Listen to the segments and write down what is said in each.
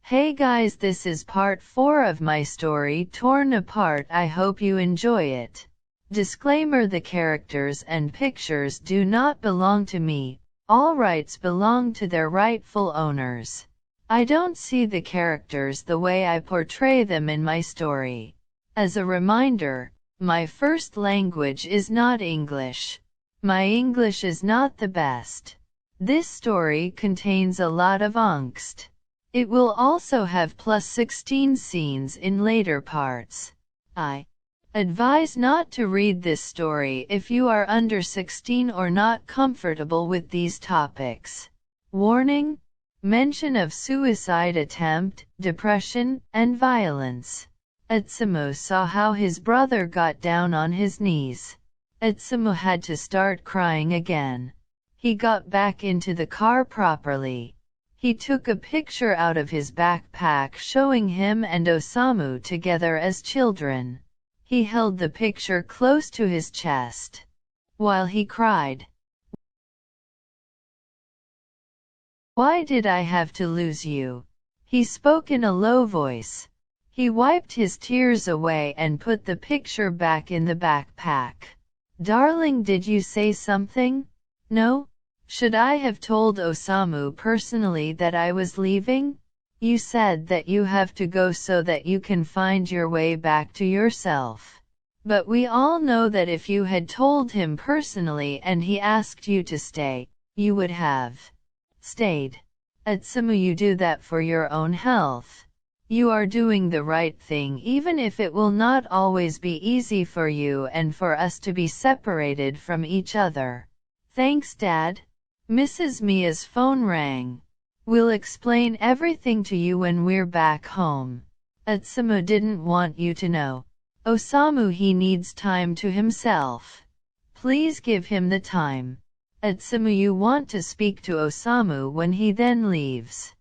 Hey guys, this is part 4 of my story Torn Apart. I hope you enjoy it. Disclaimer: the characters and pictures do not belong to me. All rights belong to their rightful owners. I don't see the characters the way I portray them in my story. As a reminder, my first language is not English. My English is not the best. This story contains a lot of angst. It will also have +16 scenes in later parts. I advise not to read this story if you are under 16 or not comfortable with these topics. Warning: mention of suicide attempt, depression, and violence. Etsumo saw how his brother got down on his knees. Etsumo had to start crying again. He got back into the car properly. He took a picture out of his backpack showing him and Osamu together as children. He held the picture close to his chest while he cried. "Why did I have to lose you?" he spoke in a low voice. He wiped his tears away and put the picture back in the backpack. "Darling, did you say something?" "No. Should I have told Osamu personally that I was leaving? You said that you have to go so that you can find your way back to yourself. But we all know that if you had told him personally and he asked you to stay, you would have stayed. Etsumo, you do that for your own health. You are doing the right thing even if it will not always be easy for you and for us to be separated from each other." "Thanks, Dad." Mrs. Miya's phone rang. "We'll explain everything to you when we're back home. Etsumo didn't want you to know. Osamu, he needs time to himself. Please give him the time. Etsumo, you want to speak to Osamu when he then leaves.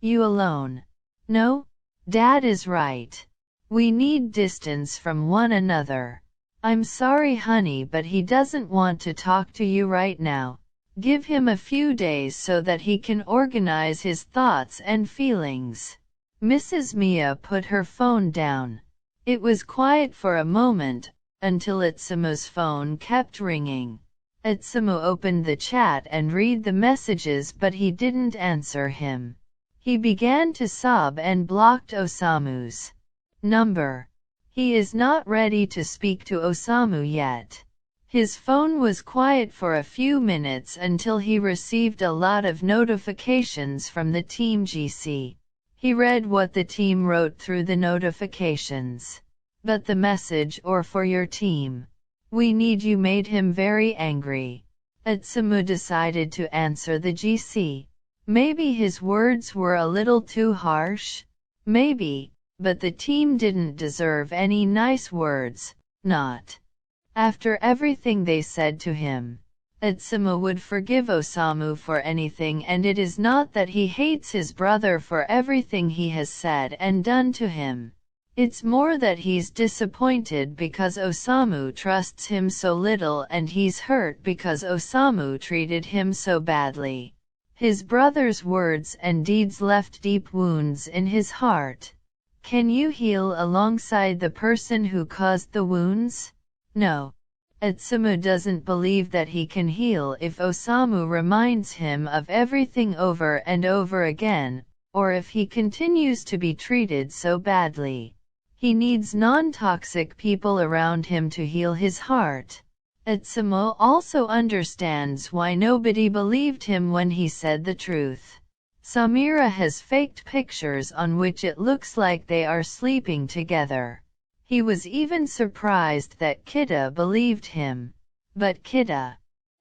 You alone." "No, Dad is right. We need distance from one another. I'm sorry honey, but he doesn't want to talk to you right now. Give him a few days so that he can organize his thoughts and feelings." Mrs. Miya put her phone down. It was quiet for a moment, until Etsumo's phone kept ringing. Etsumo opened the chat and read the messages, but he didn't answer him. He began to sob and blocked Osamu's number. He is not ready to speak to Osamu yet. His phone was quiet for a few minutes until he received a lot of notifications from the Team GC. He read what the team wrote through the notifications. But the message "or for your team. We need you" made him very angry. Etsumo decided to answer the GC. Maybe his words were a little too harsh? Maybe, but the team didn't deserve any nice words, not after everything they said to him. Etsumo would forgive Osamu for anything, and it is not that he hates his brother for everything he has said and done to him. It's more that he's disappointed because Osamu trusts him so little, and he's hurt because Osamu treated him so badly. His brother's words and deeds left deep wounds in his heart. Can you heal alongside the person who caused the wounds? No. Etsumo doesn't believe that he can heal if Osamu reminds him of everything over and over again, or if he continues to be treated so badly. He needs non-toxic people around him to heal his heart. Etsumo also understands why nobody believed him when he said the truth. Samira has faked pictures on which it looks like they are sleeping together. He was even surprised that Kita believed him. But Kita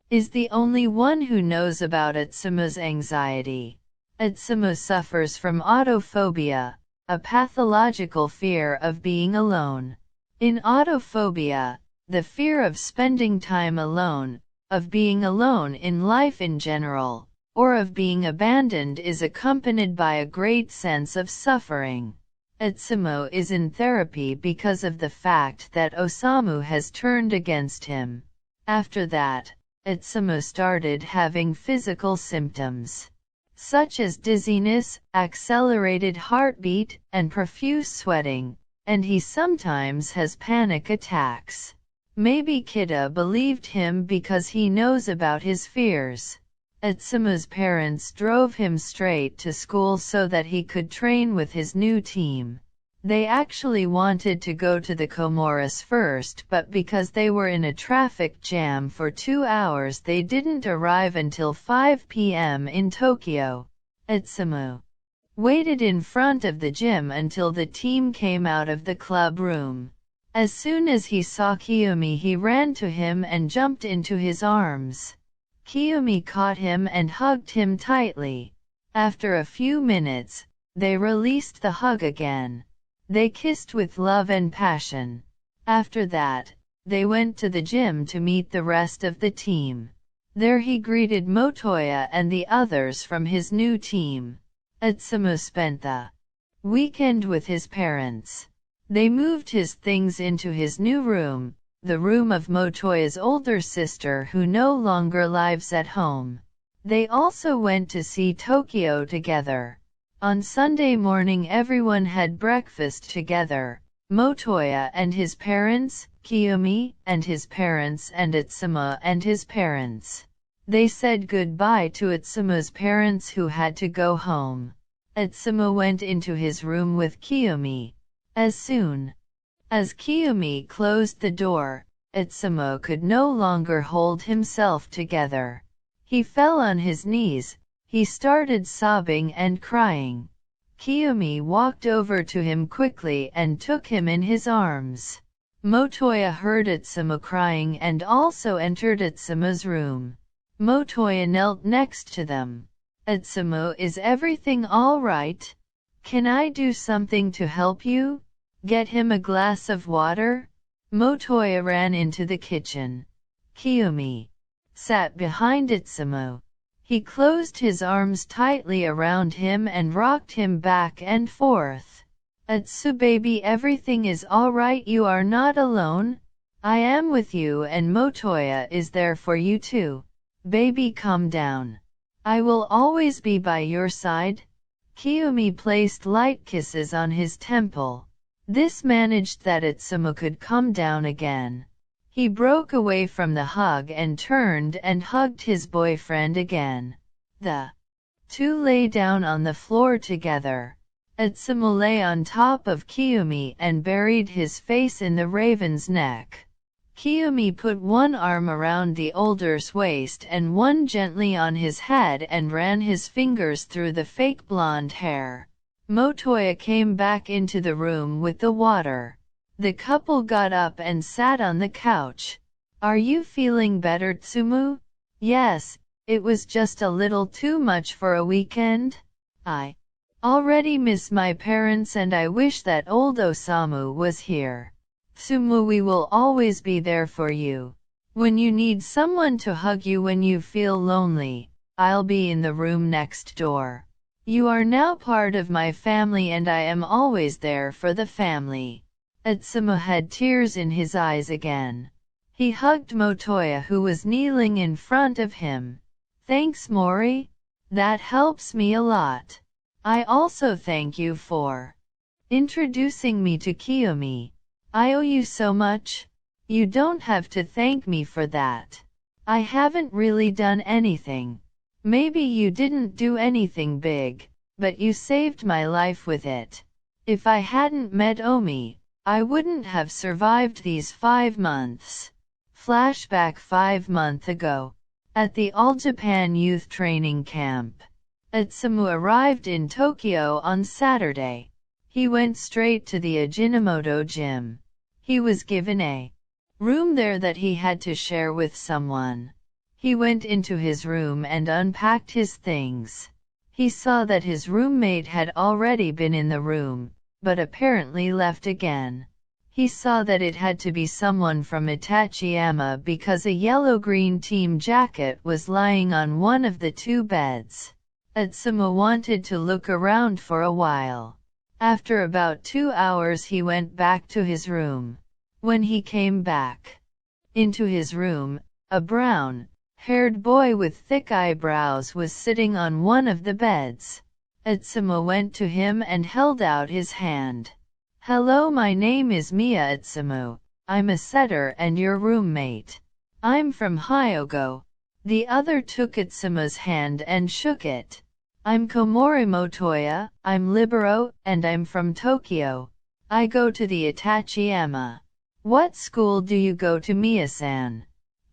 is the only one who knows about Etsumo's anxiety. Etsumo suffers from autophobia, a pathological fear of being alone. In autophobia, the fear of spending time alone, of being alone in life in general, or of being abandoned is accompanied by a great sense of suffering. Etsumo is in therapy because of the fact that Osamu has turned against him. After that, Etsumo started having physical symptoms. such as dizziness, accelerated heartbeat, and profuse sweating, and he sometimes has panic attacks. Maybe Kida believed him because he knows about his fears. Etsumo's parents drove him straight to school so that he could train with his new team. They actually wanted to go to the Comoros first, but because they were in a traffic jam for 2 hours they didn't arrive until 5 p.m. in Tokyo. Etsumo waited in front of the gym until the team came out of the club room. As soon as he saw Kiyomi he ran to him and jumped into his arms. Kiyomi caught him and hugged him tightly. After a few minutes, they released the hug again. They kissed with love and passion. After that, they went to the gym to meet the rest of the team. There he greeted Motoya and the others from his new team. Etsumo spent the weekend with his parents. They moved his things into his new room, the room of Motoya's older sister who no longer lives at home. They also went to see Tokyo together. On Sunday morning everyone had breakfast together, Motoya and his parents, Kiyomi and his parents, and Etsumo and his parents. They said goodbye to Etsumo's parents who had to go home. Etsumo went into his room with Kiyomi. As soon as Kiyomi closed the door, Etsumo could no longer hold himself together. He fell on his knees, he started sobbing and crying. Kiyomi walked over to him quickly and took him in his arms. Motoya heard Etsumo crying and also entered Etsumo's room. Motoya knelt next to them. Etsumo, is everything all right? Can I do something to help you? Get him a glass of water? Motoya ran into the kitchen. Kiyomi sat behind Etsumo. He closed his arms tightly around him and rocked him back and forth. Etsu baby, everything is all right, you are not alone. I am with you and Motoya is there for you too. Baby, calm down. I will always be by your side. Kiyomi placed light kisses on his temple. This managed that Etsumo could calm down again. He broke away from the hug and turned and hugged his boyfriend again. The two lay down on the floor together. Etsumo lay on top of Kiyomi and buried his face in the raven's neck. Kiyomi put one arm around the older's waist and one gently on his head and ran his fingers through the fake blonde hair. Motoya came back into the room with the water. The couple got up and sat on the couch. Are you feeling better, Tsumu? Yes, it was just a little too much for a weekend. I already miss my parents and I wish that old Osamu was here. Tsumu, we will always be there for you. When you need someone to hug you when you feel lonely, I'll be in the room next door. You are now part of my family and I am always there for the family. Etsumo had tears in his eyes again. He hugged Motoya who was kneeling in front of him. Thanks Mori. That helps me a lot. I also thank you for introducing me to Kiyomi. I owe you so much. You don't have to thank me for that. I haven't really done anything. Maybe you didn't do anything big, but you saved my life with it. If I hadn't met Omi, I wouldn't have survived these 5 months. Flashback 5 months ago. At the All Japan Youth Training Camp. Etsumu arrived in Tokyo on Saturday. He went straight to the Ajinomoto gym. He was given a room there that he had to share with someone. He went into his room and unpacked his things. He saw that his roommate had already been in the room, but apparently left again. He saw that it had to be someone from Itachiyama because a yellow-green team jacket was lying on one of the 2 beds. Etsumo wanted to look around for a while. After about 2 hours he went back to his room. When he came back into his room, a brown, haired boy with thick eyebrows was sitting on one of the beds. Atsumo went to him and held out his hand. "Hello, my name is Miya Atsumo. I'm a setter and your roommate. I'm from Hyogo." The other took Atsumo's hand and shook it. "I'm Komori Motoya, I'm libero, and I'm from Tokyo. I go to the Itachiyama." "What school do you go to, Miya-san?"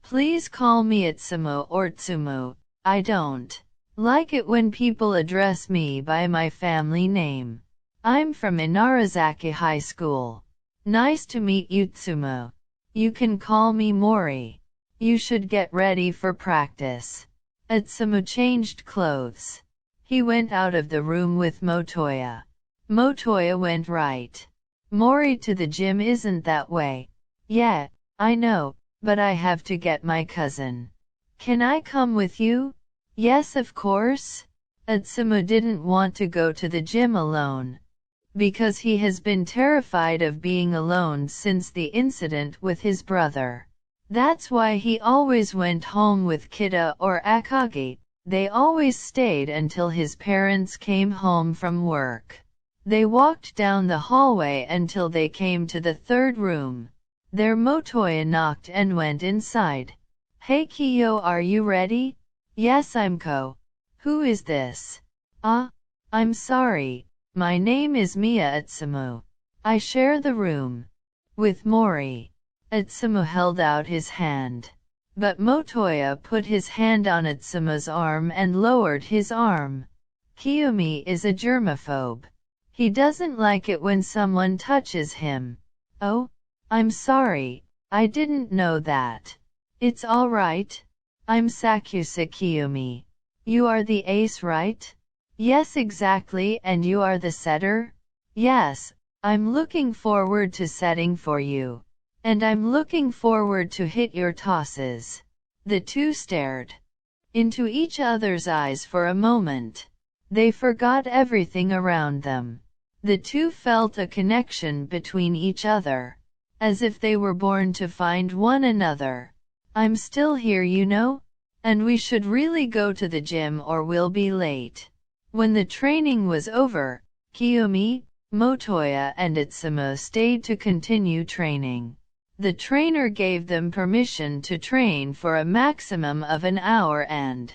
"Please call me Atsumo or Tsumo. I don't like it when people address me by my family name. I'm from Inarizaki High School." "Nice to meet you, Tsumo. You can call me Mori. You should get ready for practice." Atsumo changed clothes. He went out of the room with Motoya. Motoya went right. "Mori, to the gym isn't that way." "Yeah, I know, but I have to get my cousin." "Can I come with you?" "Yes, of course." Atsumo didn't want to go to the gym alone, because he has been terrified of being alone since the incident with his brother. That's why he always went home with Kita or Akagi. They always stayed until his parents came home from work. They walked down the hallway until they came to the third room. There Motoya knocked and went inside. "Hey Kiyo, are you ready?" "Yes, I'm Ko." "Who is this?" I'm sorry. My name is Miya Atsumo. I share the room with Mori." Atsumo held out his hand. But Motoya put his hand on Atsumo's arm and lowered his arm. "Kiyomi is a germaphobe. He doesn't like it when someone touches him." "Oh, I'm sorry, I didn't know that." "It's alright. I'm Sakuatsu Kiyomi. You are the ace, right?" "Yes, exactly, and you are the setter?" "Yes, I'm looking forward to setting for you. And I'm looking forward to hit your tosses." The two stared into each other's eyes for a moment. They forgot everything around them. The two felt a connection between each other, as if they were born to find one another. "I'm still here, you know? And we should really go to the gym or we'll be late." When the training was over, Kiyomi, Motoya and Atsumo stayed to continue training. The trainer gave them permission to train for a maximum of an hour and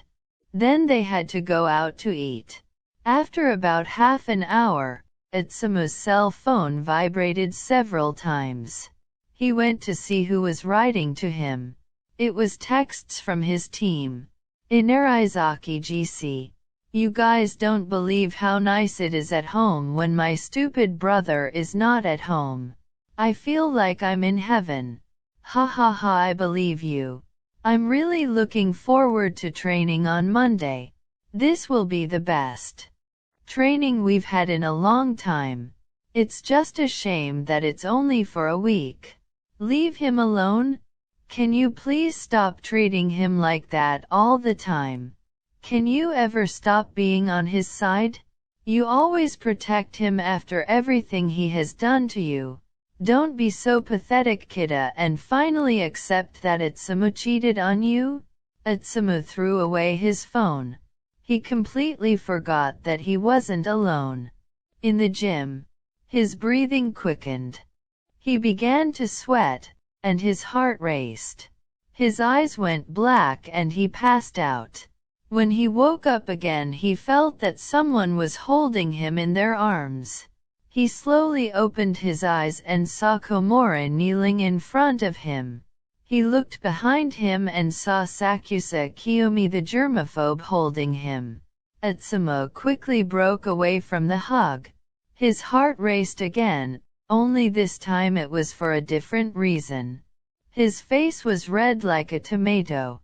then they had to go out to eat. After about half an hour, Atsumo's cell phone vibrated several times. He went to see who was writing to him. It was texts from his team. "Inarizaki GC. You guys don't believe how nice it is at home when my stupid brother is not at home. I feel like I'm in heaven. Ha ha ha, I believe you. I'm really looking forward to training on Monday. This will be the best training we've had in a long time. It's just a shame that it's only for a week. Leave him alone? Can you please stop treating him like that all the time? Can you ever stop being on his side? You always protect him after everything he has done to you. Don't be so pathetic, Kita, and finally accept that Atsumo cheated on you." Atsumo threw away his phone. He completely forgot that he wasn't alone. In the gym, his breathing quickened. He began to sweat, and his heart raced. His eyes went black and he passed out. When he woke up again, he felt that someone was holding him in their arms. He slowly opened his eyes and saw Komori kneeling in front of him. He looked behind him and saw Sakuatsu Kiyomi the germaphobe holding him. Atsumo quickly broke away from the hug. His heart raced again, only this time it was for a different reason. His face was red like a tomato.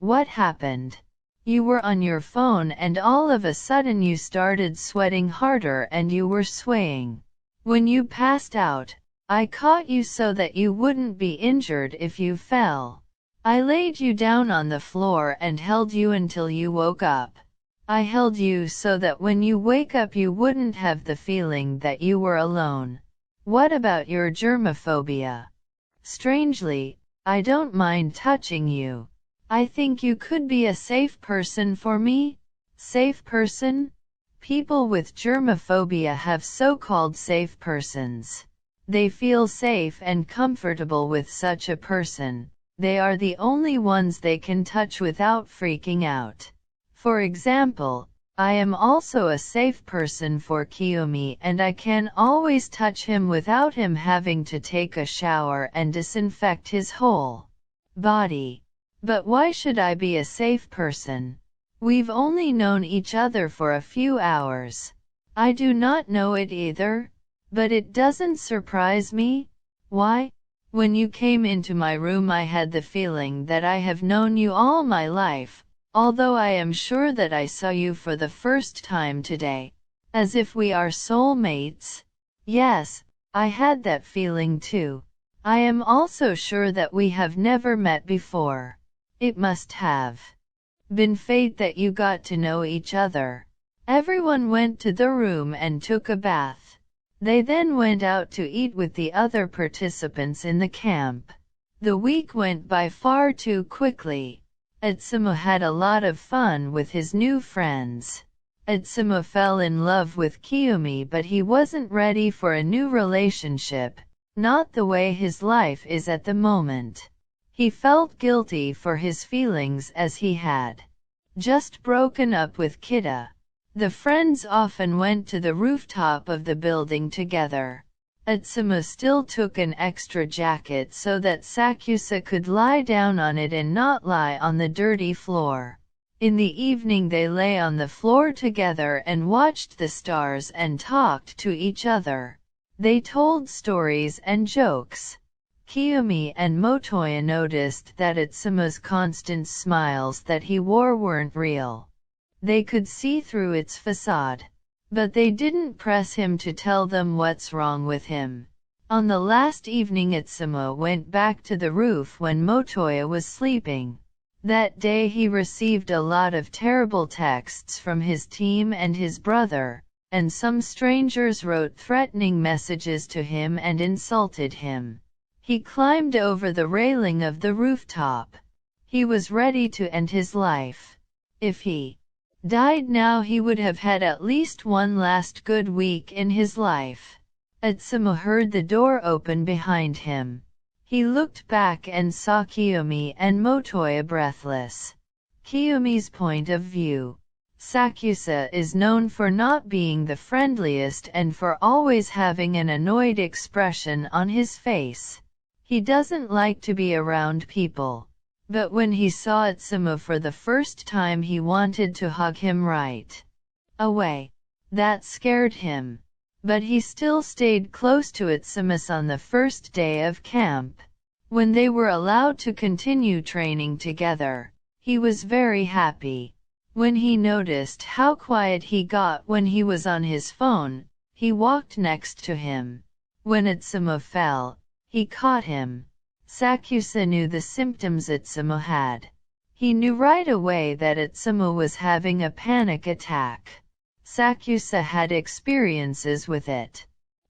What happened? You were on your phone and all of a sudden you started sweating harder and you were swaying. When you passed out, I caught you so that you wouldn't be injured if you fell. I laid you down on the floor and held you until you woke up. I held you so that when you wake up you wouldn't have the feeling that you were alone. What about your germophobia? Strangely, I don't mind touching you. I think you could be a safe person for me. Safe person? People with germophobia have so-called safe persons. They feel safe and comfortable with such a person. They are the only ones they can touch without freaking out. For example, I am also a safe person for Kiyomi, and I can always touch him without him having to take a shower and disinfect his whole body. But why should I be a safe person? We've only known each other for a few hours. I do not know it either, but it doesn't surprise me. Why? When you came into my room I had the feeling that I have known you all my life, although I am sure that I saw you for the first time today. As if we are soulmates. Yes, I had that feeling too. I am also sure that we have never met before. It must have been fate that you got to know each other. Everyone went to the room and took a bath. They then went out to eat with the other participants in the camp. The week went by far too quickly. Utsumo had a lot of fun with his new friends. Utsumo fell in love with Kiyomi, but he wasn't ready for a new relationship, not the way his life is at the moment. He felt guilty for his feelings as he had just broken up with Kita. The friends often went to the rooftop of the building together. Utsumo still took an extra jacket so that Sakusa could lie down on it and not lie on the dirty floor. In the evening they lay on the floor together and watched the stars and talked to each other. They told stories and jokes. Kiyomi and Motoya noticed that Utsumo's constant smiles that he wore weren't real. They could see through its facade. But they didn't press him to tell them what's wrong with him. On the last evening Utsumo went back to the roof when Motoya was sleeping. That day he received a lot of terrible texts from his team and his brother, and some strangers wrote threatening messages to him and insulted him. He climbed over the railing of the rooftop. He was ready to end his life. If he died now he would have had at least one last good week in his life. Utsumo heard the door open behind him. He looked back and saw Kiyomi and Motoya breathless. Kiyomi's point of view. Sakusa is known for not being the friendliest and for always having an annoyed expression on his face. He doesn't like to be around people. But when he saw Utsumo for the first time he wanted to hug him right away. That scared him. But he still stayed close to Utsumo on the first day of camp. When they were allowed to continue training together, he was very happy. When he noticed how quiet he got when he was on his phone, he walked next to him. When Utsumo fell, he caught him. Sakusa knew the symptoms Utsumo had. He knew right away that Utsumo was having a panic attack. Sakusa had experiences with it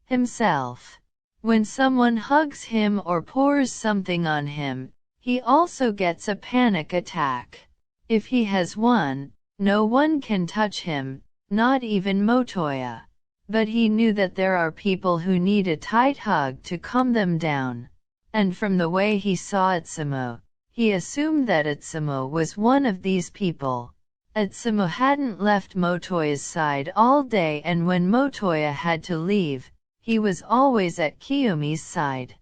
himself. When someone hugs him or pours something on him, he also gets a panic attack. If he has one, no one can touch him, not even Motoya. But he knew that there are people who need a tight hug to calm them down. And from the way he saw Utsumo, he assumed that Utsumo was one of these people. Utsumo hadn't left Motoya's side all day, and when Motoya had to leave, he was always at Kiyomi's side.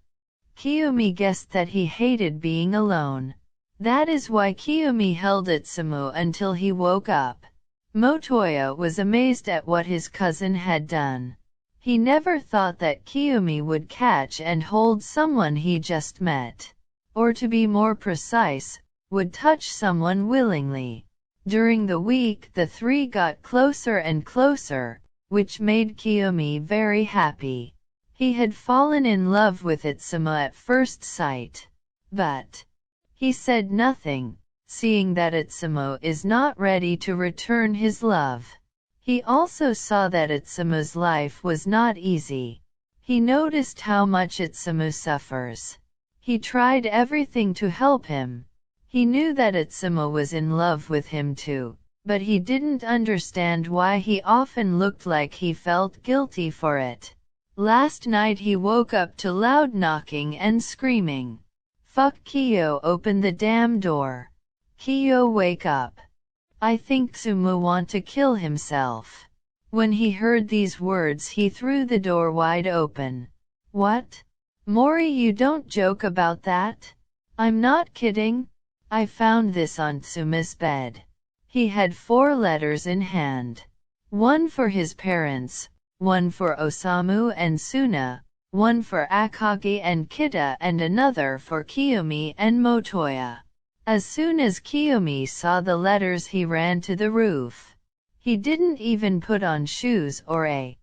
Kiyomi guessed that he hated being alone. That is why Kiyomi held Utsumo until he woke up. Motoya was amazed at what his cousin had done. He never thought that Kiyomi would catch and hold someone he just met. Or to be more precise, would touch someone willingly. During the week the three got closer and closer, which made Kiyomi very happy. He had fallen in love with Utsumo at first sight. But he said nothing, seeing that Utsumo is not ready to return his love. He also saw that Utsumo's life was not easy. He noticed how much Utsumo suffers. He tried everything to help him. He knew that Itsumo was in love with him too, but he didn't understand why he often looked like he felt guilty for it. Last night he woke up to loud knocking and screaming. "Fuck Kiyo, open the damn door. Kiyo, wake up. I think Sumo want to kill himself." When he heard these words he threw the door wide open. "What? Mori, you don't joke about that? I'm not kidding. I found this on Tsuma's bed." He had 4 letters in hand. One for his parents, one for Osamu and Suna, one for Akagi and Kita, and another for Kiyomi and Motoya. As soon as Kiyomi saw the letters he ran to the roof. He didn't even put on shoes or a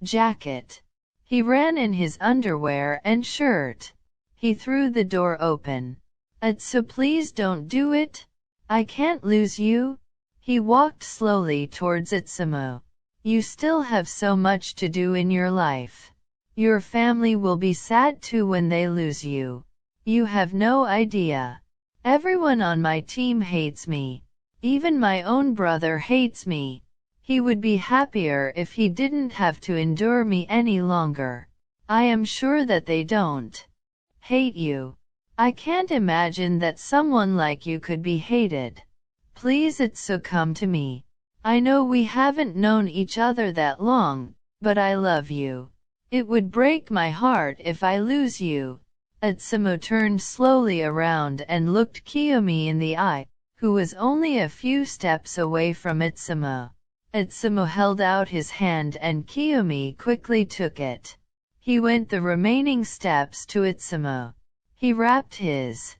jacket. He ran in his underwear and shirt. He threw the door open. "Itsu, please don't do it. I can't lose you." He walked slowly towards Itsumo. "You still have so much to do in your life. Your family will be sad too when they lose you. You have no idea. Everyone on my team hates me. Even my own brother hates me. He would be happier if he didn't have to endure me any longer. I am sure that they don't hate you. I can't imagine that someone like you could be hated. Please, Itsu, come to me. I know we haven't known each other that long, but I love you. It would break my heart if I lose you." Itsumo turned slowly around and looked Kiyomi in the eye, who was only a few steps away from Itsumo. Itsumo held out his hand and Kiyomi quickly took it. He went the remaining steps to Itsumo. He wrapped his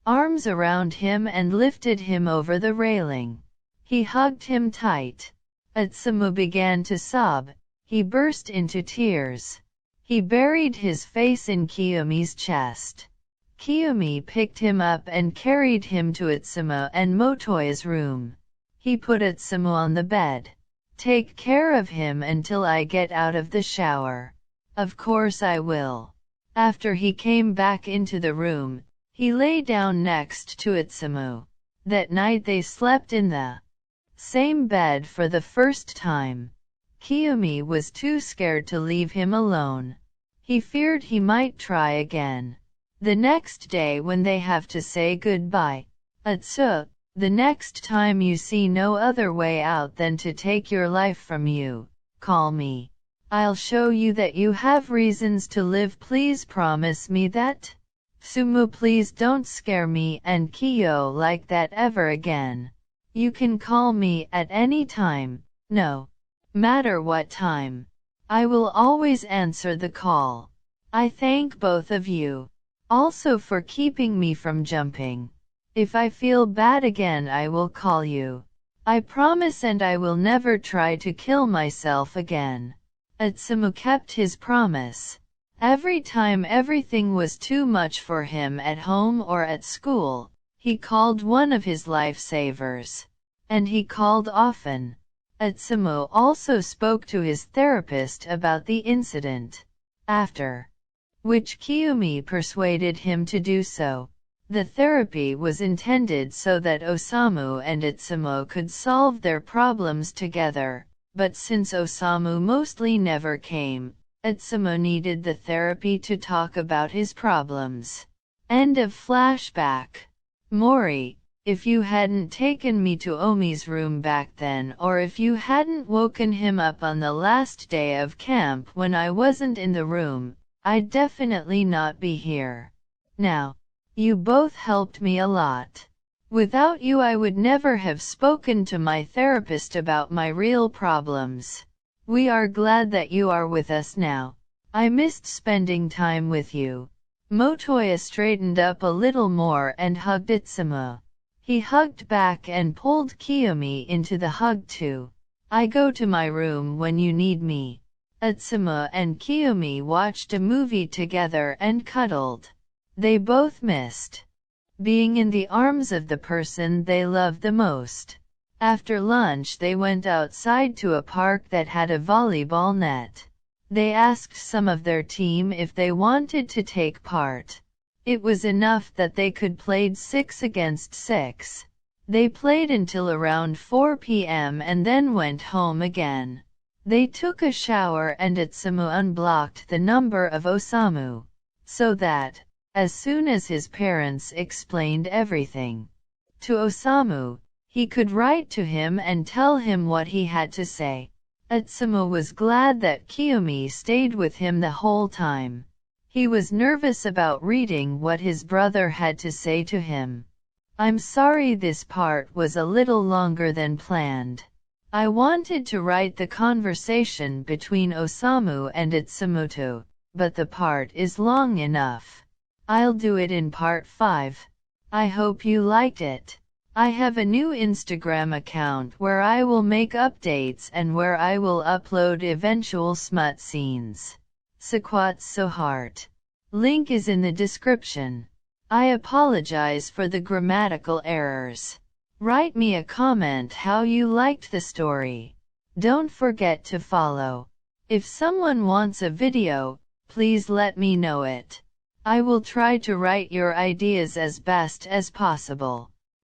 arms around him and lifted him over the railing. He hugged him tight. Itsumo began to sob. He burst into tears. He buried his face in Kiyomi's chest. Kiyomi picked him up and carried him to Itsumo and Motoya's room. He put Itsumo on the bed. "Take care of him until I get out of the shower." "Of course I will." After he came back into the room, he lay down next to Itsumo. That night they slept in the same bed for the first time. Kiyomi was too scared to leave him alone. He feared he might try again. The next day when they have to say goodbye, "Itsu, the next time you see no other way out than to take your life from you, call me. I'll show you that you have reasons to live. Please promise me that? Sumo, please don't scare me and Kiyo like that ever again. You can call me at any time, no matter what time. I will always answer the call. I thank both of you. Also for keeping me from jumping. If I feel bad again I will call you. I promise, and I will never try to kill myself again." Itsumo kept his promise. Every time everything was too much for him at home or at school, he called one of his lifesavers. And he called often. Itsumo also spoke to his therapist about the incident. After which Kiyomi persuaded him to do so. The therapy was intended so that Osamu and Itsumo could solve their problems together, but since Osamu mostly never came, Itsumo needed the therapy to talk about his problems. End of flashback. Mori, if you hadn't taken me to Omi's room back then, or if you hadn't woken him up on the last day of camp when I wasn't in the room, I'd definitely not be here now. You both helped me a lot. Without you I would never have spoken to my therapist about my real problems. We are glad that you are with us now. I missed spending time with you." Motoya straightened up a little more and hugged Itsumo. He hugged back and pulled Kiyomi into the hug too. "I go to my room when you need me." Itsumo and Kiyomi watched a movie together and cuddled. They both missed being in the arms of the person they loved the most. After lunch they went outside to a park that had a volleyball net. They asked some of their team if they wanted to take part. It was enough that they could played 6 against 6. They played until around 4 p.m. and then went home again. They took a shower and Itsumu unblocked the number of Osamu, so that, as soon as his parents explained everything to Osamu, he could write to him and tell him what he had to say. Itsumu was glad that Kiyomi stayed with him the whole time. He was nervous about reading what his brother had to say to him. I'm sorry this part was a little longer than planned. I wanted to write the conversation between Osamu and Itsumoto, but the part is long enough. I'll do it in part 5. I hope you liked it. I have a new Instagram account where I will make updates and where I will upload eventual smut scenes. Sakuatsu Heart. Link is in the description. I apologize for the grammatical errors. Write me a comment how you liked the story. Don't forget to follow. If someone wants a video, please let me know it. I will try to write your ideas as best as possible.